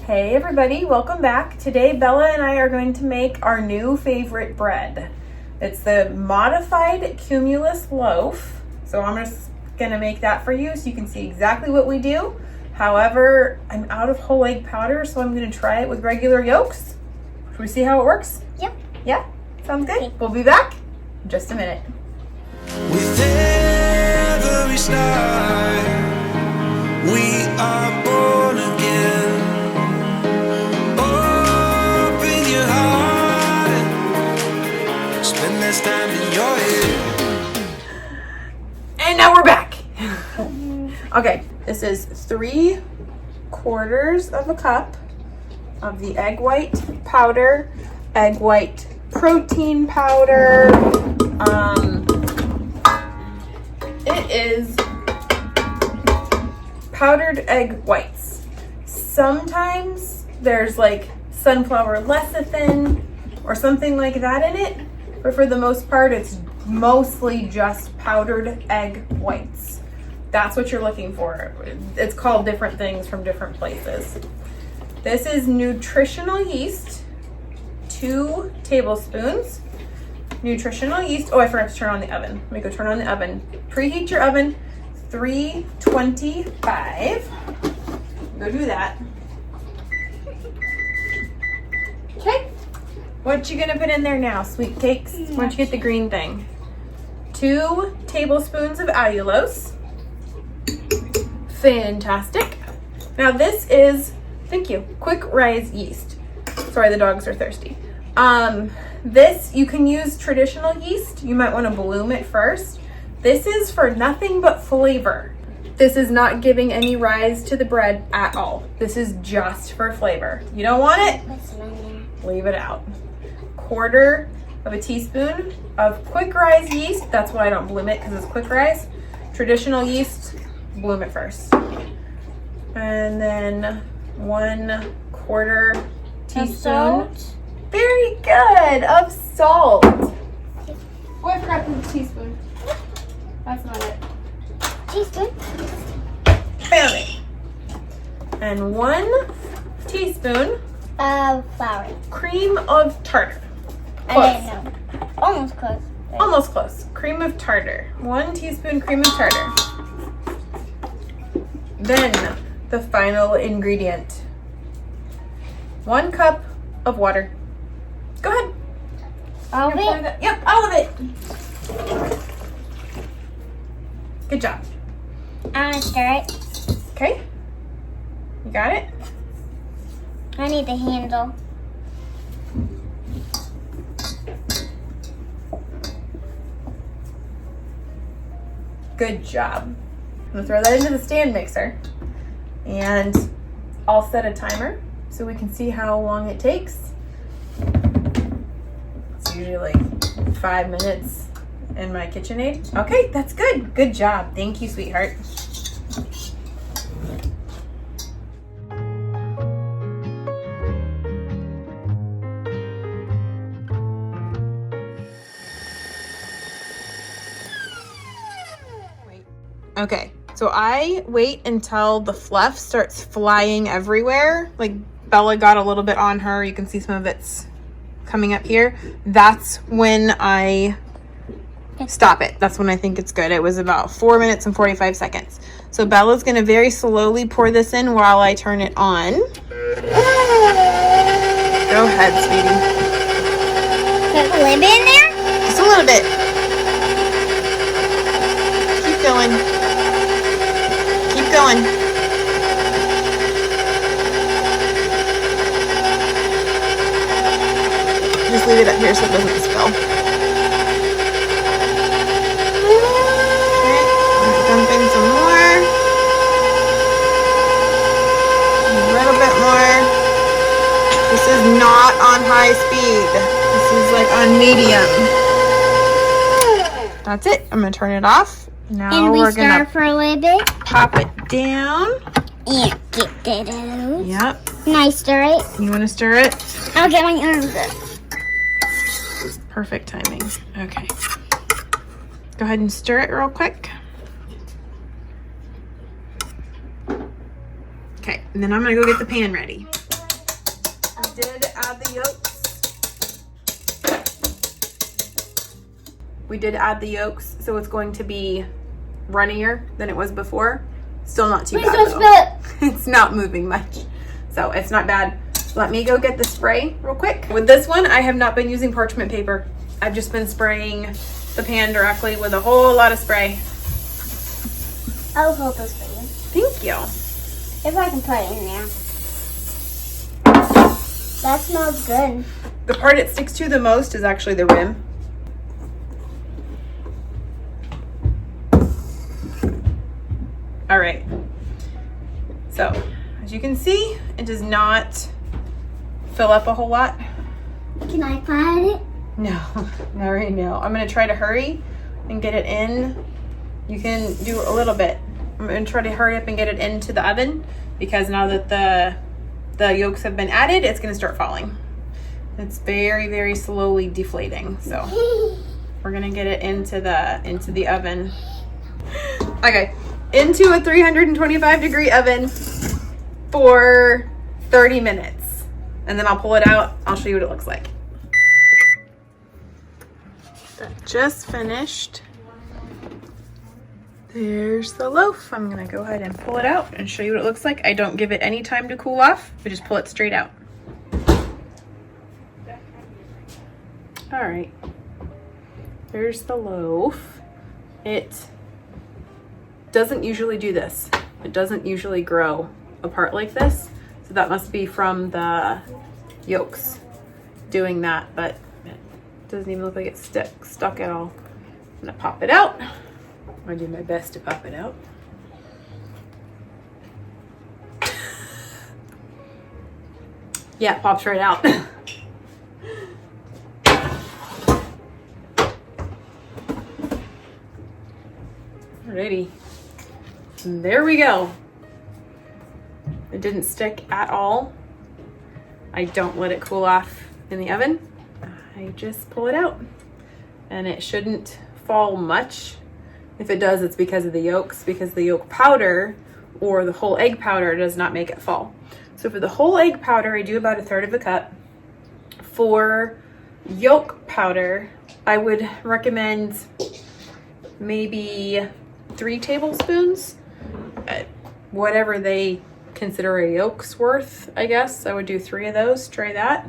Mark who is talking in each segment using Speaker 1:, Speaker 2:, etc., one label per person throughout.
Speaker 1: Hey everybody, welcome back. Today Bella and I are going to make our new favorite bread. It's the modified Cumulus Loaf. So I'm just gonna make that for you so you can see exactly what we do. However, I'm out of whole egg powder, so I'm gonna try it with regular yolks. Should we see how it works?
Speaker 2: Yep.
Speaker 1: Yeah, sounds good. Okay. We'll be back in just a minute.
Speaker 3: With every start, we are born again. Open your heart, spend this time in your head.
Speaker 1: And now we're back. Okay, this is 3/4 of a cup of the egg white powder, egg white protein powder. It is powdered egg whites. Sometimes there's like sunflower lecithin or something like that in it, but for the most part, it's mostly just powdered egg whites. That's what you're looking for. It's called different things from different places. This is nutritional yeast, 2 tablespoons. Nutritional yeast. Oh, I forgot to turn on the oven. Let me go turn on the oven. Preheat your oven, 325. Go do that. Okay. What you gonna put in there now, sweet cakes? Why don't you get the green thing? 2 tablespoons of allulose. Fantastic. Now this is, thank you, quick rise yeast. Sorry, the dogs are thirsty. This, you can use traditional yeast. You might want to bloom it first. This is for nothing but flavor. This is not giving any rise to the bread at all. This is just for flavor. You don't want it? Leave it out. 1/4 of a teaspoon of quick rise yeast. That's why I don't bloom it, because it's quick rise. Traditional yeast, bloom it first. And then 1/4 teaspoon. Very good, of salt. Oh, I forgot the teaspoon. That's not it.
Speaker 2: Teaspoon.
Speaker 1: Found it. And 1 teaspoon
Speaker 2: Of flour.
Speaker 1: cream of tartar.
Speaker 2: I didn't know. Almost close. Right?
Speaker 1: Almost close. Cream of tartar. 1 teaspoon cream of tartar. Then the final ingredient. 1 cup of water. Go ahead.
Speaker 2: All of it?
Speaker 1: Yep, all of it. Good job.
Speaker 2: I'm gonna stir it.
Speaker 1: Okay. You got it?
Speaker 2: I need the handle.
Speaker 1: Good job. I'm gonna throw that into the stand mixer. And I'll set a timer so we can see how long it takes. It's usually like 5 minutes in my KitchenAid. Okay, that's good. Good job. Thank you, sweetheart. Okay, so I wait until the fluff starts flying everywhere. Like Bella got a little bit on her. You can see some of it's coming up here. That's when I stop it. That's when I think it's good. It was about 4 minutes and 45 seconds. So Bella's gonna very slowly pour this in while I turn it on. Go ahead, sweetie.
Speaker 2: Put a little bit in there?
Speaker 1: Just a little bit. Keep going. Keep going. Just leave it up here so it doesn't spill. Okay, dump in some more. A little bit more. This is not on high speed. This is like on medium. That's it. I'm gonna turn it off. Now
Speaker 2: And we
Speaker 1: we're
Speaker 2: stir
Speaker 1: gonna
Speaker 2: for a little bit.
Speaker 1: pop it down.
Speaker 2: And get that out.
Speaker 1: Yep.
Speaker 2: Can I stir it?
Speaker 1: You want to stir it?
Speaker 2: I'll get my arms up.
Speaker 1: Perfect timing. Okay. Go ahead and stir it real quick. Okay, and then I'm gonna go get the pan ready. did add the yolks. We did add the yolks, so it's going to be runnier than it was before. Still not too
Speaker 2: Please
Speaker 1: bad
Speaker 2: don't
Speaker 1: though.
Speaker 2: spill it.
Speaker 1: It's not moving much, so it's not bad. Let me go get the spray real quick. With this one, I have not been using parchment paper. I've just been spraying the pan directly with a whole lot of spray.
Speaker 2: I'll hold this for you.
Speaker 1: Thank you.
Speaker 2: If I can put it in there. That smells good.
Speaker 1: The part it sticks to the most is actually the rim. All right. So, as you can see, it does not fill up a whole lot.
Speaker 2: Can I find it?
Speaker 1: No, not right now. I'm gonna try to hurry and get it in. You can do a little bit. I'm gonna try to hurry up and get it into the oven because now that the yolks have been added, it's gonna start falling. It's very, very slowly deflating. So we're gonna get it into the oven. Okay, into a 325 degree oven for 30 minutes. And then I'll pull it out. I'll show you what it looks like. That just finished. There's the loaf. I'm gonna go ahead and pull it out and show you what it looks like. I don't give it any time to cool off. I just pull it straight out. All right, there's the loaf. It doesn't usually do this. It doesn't usually grow apart like this. So that must be from the yolks doing that, but it doesn't even look like it's stuck at all. I'm gonna pop it out. I'm gonna do my best to pop it out. Yeah, it pops right out. Alrighty, and there we go. It didn't stick at all. I don't let it cool off in the oven. I just pull it out, and it shouldn't fall much. If it does, it's because of the yolks, because the yolk powder or the whole egg powder does not make it fall. So for the whole egg powder, I do about 1/3 of a cup. For yolk powder, I would recommend maybe 3 tablespoons, whatever they consider a yolk's worth, I guess. I would do 3 of those. Try that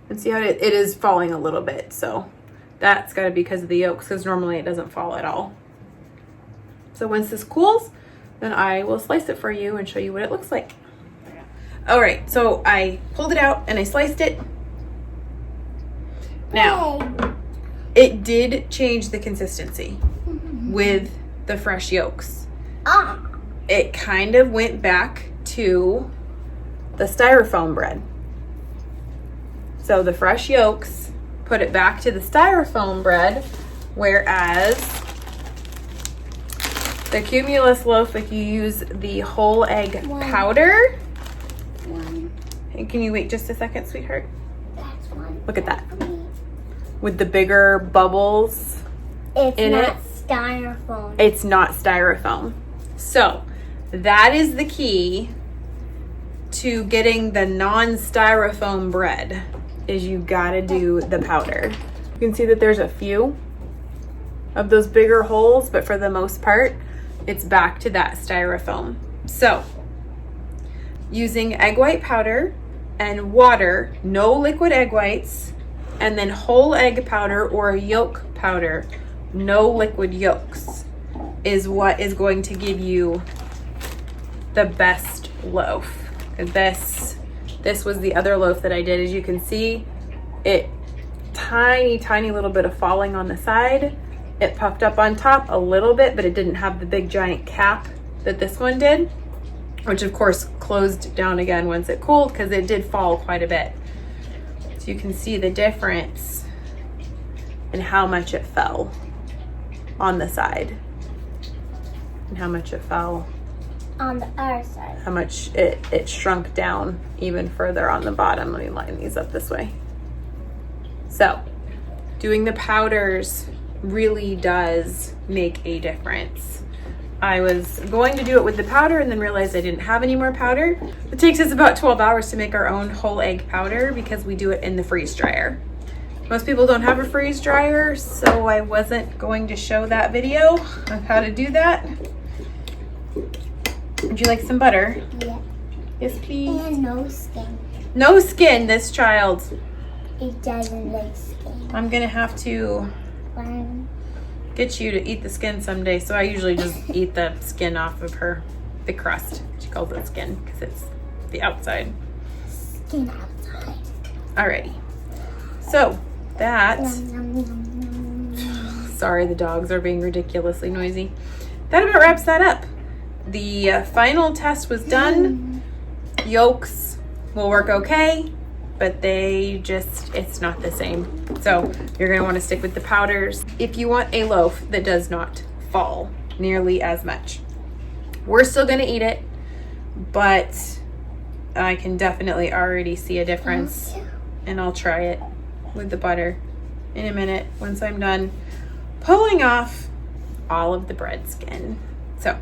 Speaker 1: and see how it is falling a little bit. So that's got to be because of the yolks, because normally it doesn't fall at all. So once this cools, then I will slice it for you and show you what it looks like. All right, so I pulled it out and I sliced it. Now, it did change the consistency with the fresh yolks. It kind of went back to the styrofoam bread. So the fresh yolks put it back to the styrofoam bread, whereas the Cumulus Loaf, if you use the whole egg powder. And can you wait just a second, sweetheart?
Speaker 2: That's one.
Speaker 1: Look at that. With the bigger bubbles in it.
Speaker 2: Styrofoam.
Speaker 1: It's not styrofoam. So that is the key to getting the non-styrofoam bread, is you gotta do the powder. You can see that there's a few of those bigger holes, but for the most part, it's back to that styrofoam. So using egg white powder and water, no liquid egg whites, and then whole egg powder or yolk powder, no liquid yolks, is what is going to give you the best loaf. This was the other loaf that I did. As you can see, it tiny little bit of falling on the side. It puffed up on top a little bit, but it didn't have the big giant cap that this one did, which of course closed down again once it cooled, because it did fall quite a bit. So you can see the difference in how much it fell on the side and how much it fell
Speaker 2: On the other side.
Speaker 1: how much it shrunk down even further on the bottom. Let me line these up this way. So doing the powders really does make a difference. I was going to do it with the powder and then realized I didn't have any more powder. It takes us about 12 hours to make our own whole egg powder because we do it in the freeze dryer. Most people don't have a freeze dryer, so I wasn't going to show that video of how to do that. Would you like some butter?
Speaker 2: Yeah.
Speaker 1: Yes, please.
Speaker 2: And no skin.
Speaker 1: No skin, this child.
Speaker 2: It doesn't like skin.
Speaker 1: I'm gonna have to
Speaker 2: Fine.
Speaker 1: get you to eat the skin someday. So I usually just eat the skin off of her, the crust. She calls it skin because it's the outside.
Speaker 2: Skin outside.
Speaker 1: Alrighty. So that,
Speaker 2: Yum, yum, yum, yum.
Speaker 1: sorry, the dogs are being ridiculously noisy. That about wraps that up. The final test was done. Yolks will work okay, but it's not the same. So you're gonna wanna stick with the powders if you want a loaf that does not fall nearly as much. We're still gonna eat it, but I can definitely already see a difference, and I'll try it with the butter in a minute once I'm done pulling off all of the bread skin. So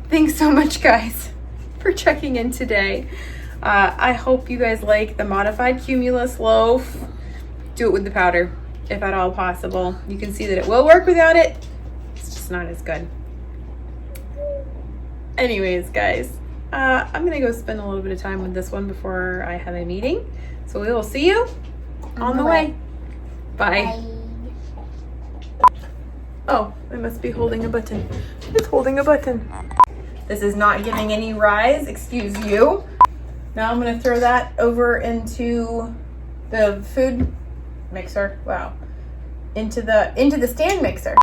Speaker 1: thanks so much, guys, for checking in today. I hope you guys like the modified Cumulus Loaf. Do it with the powder, if at all possible. You can see that it will work without it. It's just not as good. Anyways, guys, I'm gonna go spend a little bit of time with this one before I have a meeting. So we will see you on the way. Bye. Oh, I must be holding a button. It's holding a button. This is not giving any rise, excuse you. Now I'm gonna throw that over into the food mixer. Wow. Into the stand mixer.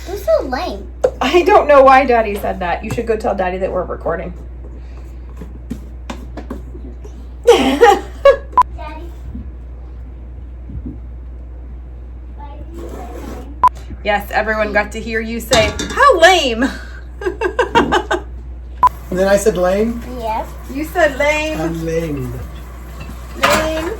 Speaker 2: You're so lame.
Speaker 1: I don't know why Daddy said that. You should go tell Daddy that we're recording.
Speaker 2: Daddy.
Speaker 1: Yes, everyone got to hear you say, how lame.
Speaker 4: And then I said lame.
Speaker 2: Yes.
Speaker 1: You said lame.
Speaker 4: I'm lame.
Speaker 1: Lame.